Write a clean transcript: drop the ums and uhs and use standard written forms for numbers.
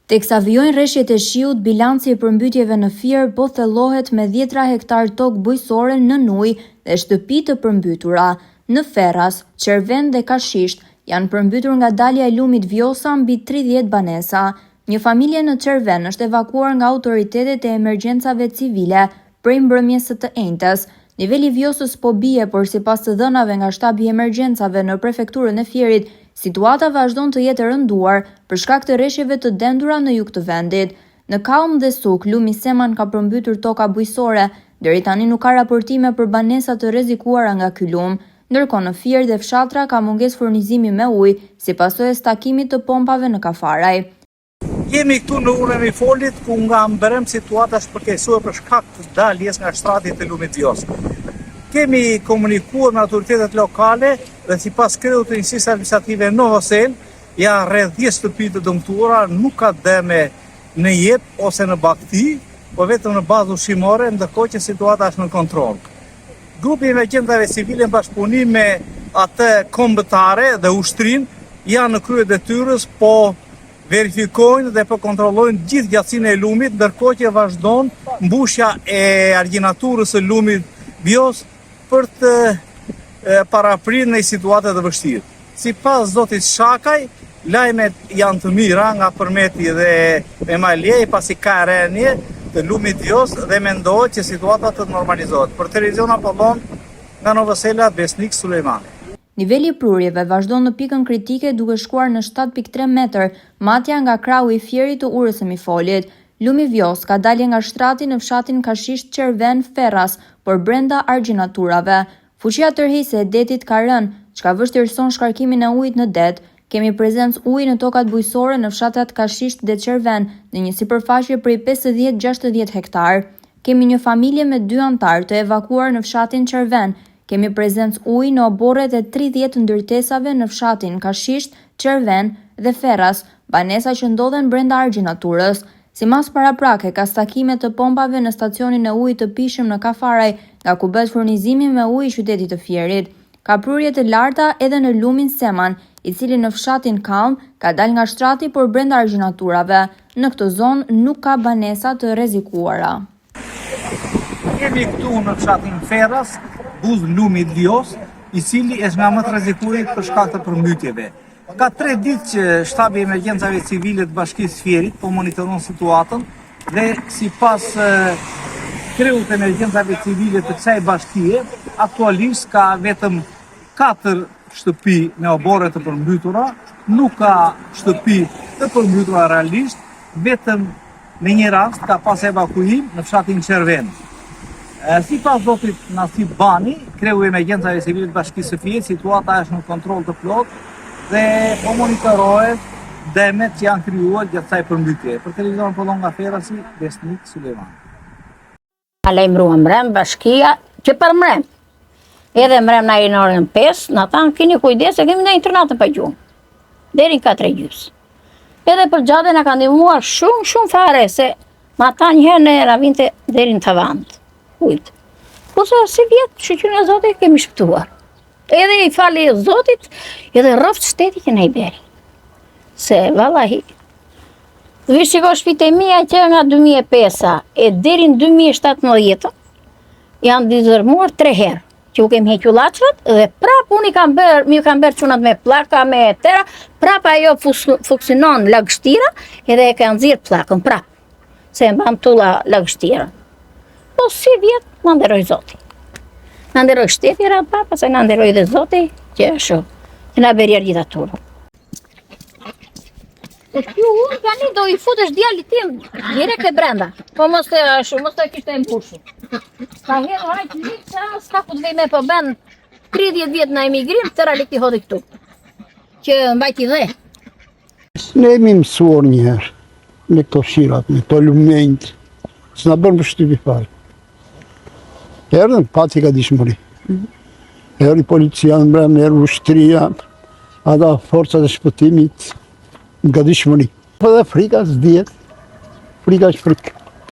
Teksa vijojnë rreshjet e shiut, bilanci i përmbytjeve në Fier po thellohet me 10 hektar tokë bujqësore në ujë dhe shtëpi të përmbytura. Në Ferras, Qerven dhe Kashisht janë përmbytur nga dalja e lumit Vjosa mbi 30 banesa. Një familje në Qerven është evakuuar nga autoritetet e emergjencave civile prej mbrëmjes së të enjtës. Niveli i Vjosës po bie, por sipas të dhënave nga shtabi i emergjencave në prefekturën e Fierit, situata vazhdon të jetë e rënduar për shkak të rreshjeve të dendura në jug të vendit. Në Kaum dhe Suk, lumi Seman ka përmbytur toka bujqësore, deri tani nuk ka raportime për banesa të rrezikuara nga ky lum. Ndërkohë në Fier dhe fshatra ka mungesë furnizimi me ujë, si pasojë e stakimit të pompave në Kafaraj. Jemi këtu në urën e Folit, ku nga mbrëm situata është përkeqësuar për shkak të daljes nga shtrati të lumit Vjos. Kemi komunikuar me autoritetet lokale dhe sipas kryeut të njësisë administrative në Hosel, ja rreth 10 shtëpi të dëmtuara, nuk ka dëme në jep ose në bakti, por vetëm në bazë ushqimore, ndërkohë që situata është në kontroll. Grupi i emergjencave civile në bashkëpunim me atë kombëtare dhe ushtrin janë në krye detyrës, po verifikojnë dhe po kontrollojnë gjithë gjatësinë e lumit, ndërkohë që vazhdon mbushja e argjinaturës së lumit Vjos për të paraprirë në situata të vështirë. Sipas zotit Shakaj, lajmet janë të mira nga Përmeti dhe Memalje, pasi ka rënje të lumit Vjos dhe mendohet që situata të normalizohet. Për televizion Apollon, nga Novosela, Besnik Sulejmani. Niveli i prurjeve vazhdon në pikën kritike duke shkuar në 7.3 metër, matja nga krahu i Fierit të urës së Mifolit. Lumi Vjos ka dalje nga shtrati në fshatin Kashisht Qerven Ferras, por brenda argjinaturave. Fuqia tërheqëse e detit ka rënë, çka vështirëson shkarkimin e ujit në det. Kemi prezencë uji në tokat bujqësore në fshatat Kashisht dhe Qerven, në një sipërfaqe prej 50-60 hektar. Kemi një familje me 2 antar të evakuar në fshatin Qerven. Kemi prezencë ujë në oborret e 30 ndërtesave në fshatin Kashisht, Qerven dhe Ferras, banesa që ndodhen brenda argjinaturës. Simas paraprake ka stakime të pompave në stacionin e ujit të pishëm në Kafaraj, nga ku bëhet furnizimi me ujë i qytetit të Fierit. Ka prurje të larta edhe në lumin Seman, i cili në fshatin Kaum ka dal nga shtrati por brenda argjinaturave. Në këtë zonë nuk ka banesa të rrezikuara. Jemi këtu në fshatin Ferras, buz lumit Vjos, i cili është nga më të rrezikuar për shkak të përmbytjeve. Ka 3 ditë që shtabi i emergjencave civile të Bashkisë Fierit po monitoron situatën dhe sipas kreut të emergjencave civile të kësaj bashkie, aktualisht ka vetëm 4 shtëpi me oborre të përmbytura, nuk ka shtëpi të përmbytura realisht, vetëm në një rast ka pas evakuim në fshatin Qerven. Sipas zotit Nasib Bani, kreu i emergjencave civile të Bashkisë së Fierit, situata është në kontroll të plotë dhe po monitorohet dëmet që janë krijuar gjatë kësaj përmbytje. Për televizion Apollon nga Ferrasi, Besnik Sulejmani. Lajmërua mbrëm bashkia që për mbrëm. Edhe mbrëm na i në orën 5, na thanë keni kujdes se kemi ndonjë internatë pa gjumë. Deri në 4:30. Edhe për gjatë na kanë ndihmuar shumë fare se ma tha një herë na vinte deri në tavan. Ujt. Ose si vjet, shqyrën e Zotit kemi shpëtuar. Edhe i fali Zotit, edhe rroft shteti që na i beri. Se vallahi vish që ka shpite mija që nga 2005 e deri në 2017 janë dizërmuar 3 herë që u kemi hequ lachrat dhe prap unë mi kam bërë qunat me plaka me tera, prap ajo funksionon lagështira edhe e ka nxirr plakën prap se mbam tulla lagështira. Po si vjet në nderoj Zoti. Në nderoj shteti ratë pa, pasaj në nderoj dhe Zoti që që na beri argjinaturën. E kjo unë tani do i futesh djalit tim direkt e brenda, po mos të kishte e mpushu. Ka hedhë hajtë një që s'ka ku të vej me po ben 30 vjetë në emigrim, tëra likti hodhi këtu, që mbajti dhe. Ne jemi mësuar njëherë me këto shirat, me këto lumenjt, s'na bërë për shtypi farë. Erdhen pati ka dishmëri. Erdi policia në mbrëm, erdi ushtria, ata forcat e shpëtimit, nga dishmëri. Po dhe frika s'djet, frika është frikë.